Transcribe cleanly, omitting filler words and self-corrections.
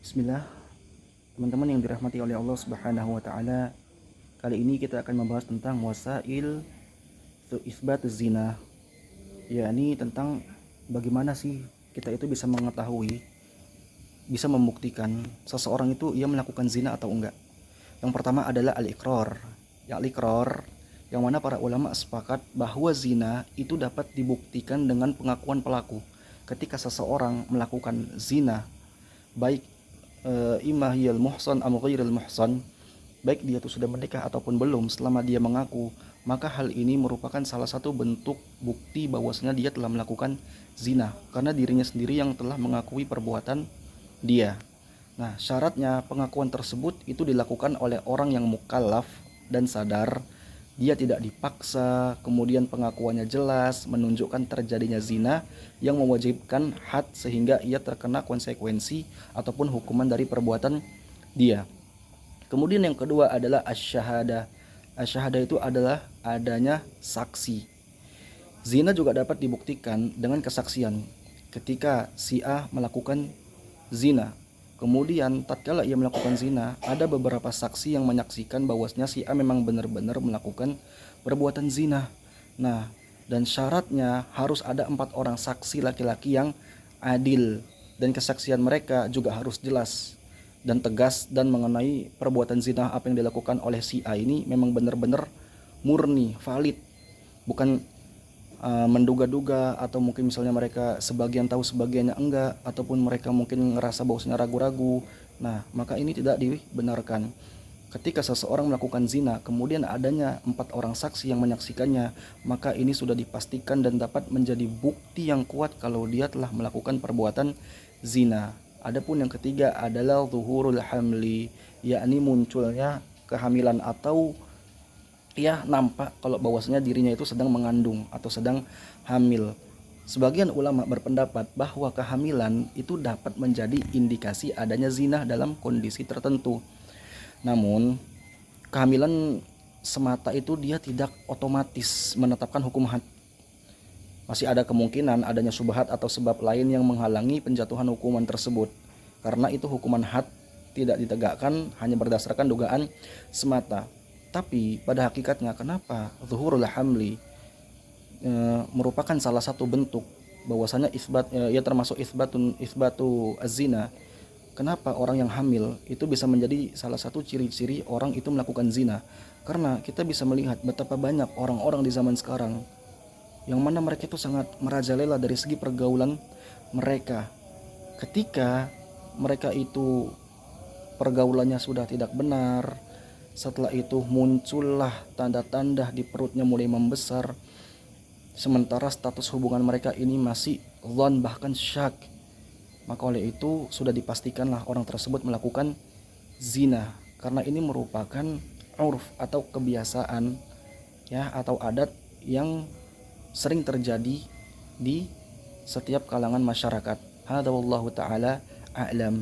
Bismillah, teman-teman yang dirahmati oleh Allah Subhanahu wa taala. Kali ini kita akan membahas tentang wasail isbat zina, yakni tentang bagaimana sih kita itu bisa mengetahui, bisa membuktikan seseorang itu ia melakukan zina atau enggak. Yang pertama adalah al-iqrar. Yang mana para ulama sepakat bahwa zina itu dapat dibuktikan dengan pengakuan pelaku. Ketika seseorang melakukan zina, baik imahiyal muhsan am ghairil muhsan, baik dia itu sudah menikah ataupun belum, selama dia mengaku, maka hal ini merupakan salah satu bentuk bukti bahwasanya dia telah melakukan zina karena dirinya sendiri yang telah mengakui perbuatan dia. Nah, syaratnya pengakuan tersebut itu dilakukan oleh orang yang mukallaf dan sadar. Dia tidak dipaksa, kemudian pengakuannya jelas, menunjukkan terjadinya zina yang mewajibkan had sehingga ia terkena konsekuensi ataupun hukuman dari perbuatan dia. Kemudian yang kedua adalah asyhadah. Asyhadah itu adalah adanya saksi. Zina juga dapat dibuktikan dengan kesaksian. Ketika si A melakukan zina, kemudian tatkala ia melakukan zina, ada beberapa saksi yang menyaksikan bahwasanya si A memang benar-benar melakukan perbuatan zina. Nah, dan syaratnya harus ada 4 orang saksi laki-laki yang adil, dan kesaksian mereka juga harus jelas dan tegas dan mengenai perbuatan zina apa yang dilakukan oleh si A ini memang benar-benar murni, valid, bukan menduga-duga, atau mungkin misalnya mereka sebagian tahu sebagiannya enggak, ataupun mereka mungkin ngerasa bahwasanya ragu-ragu. Nah, maka ini tidak dibenarkan. Ketika seseorang melakukan zina kemudian adanya 4 orang saksi yang menyaksikannya, maka ini sudah dipastikan dan dapat menjadi bukti yang kuat kalau dia telah melakukan perbuatan zina. Adapun yang ketiga adalah zuhurul hamli, yakni munculnya kehamilan atau ia nampak kalau bahwasanya dirinya itu sedang mengandung atau sedang hamil. Sebagian ulama berpendapat bahwa kehamilan itu dapat menjadi indikasi adanya zina dalam kondisi tertentu. Namun, kehamilan semata itu dia tidak otomatis menetapkan hukum had. Masih ada kemungkinan adanya syubhat atau sebab lain yang menghalangi penjatuhan hukuman tersebut. Karena itu hukuman had tidak ditegakkan hanya berdasarkan dugaan semata. Tapi pada hakikatnya kenapa zuhurul hamli merupakan salah satu bentuk bahwasanya ya termasuk isbatu az-zina. Kenapa orang yang hamil itu bisa menjadi salah satu ciri-ciri orang itu melakukan zina? Karena kita bisa melihat betapa banyak orang-orang di zaman sekarang yang mana mereka itu sangat merajalela dari segi pergaulan mereka. Ketika mereka itu pergaulannya sudah tidak benar, setelah itu muncullah tanda-tanda di perutnya mulai membesar, sementara status hubungan mereka ini masih dhon bahkan syak. Maka oleh itu sudah dipastikanlah orang tersebut melakukan zina, karena ini merupakan urf atau kebiasaan, ya, atau adat yang sering terjadi di setiap kalangan masyarakat. Hadza wallahu taala a'lam.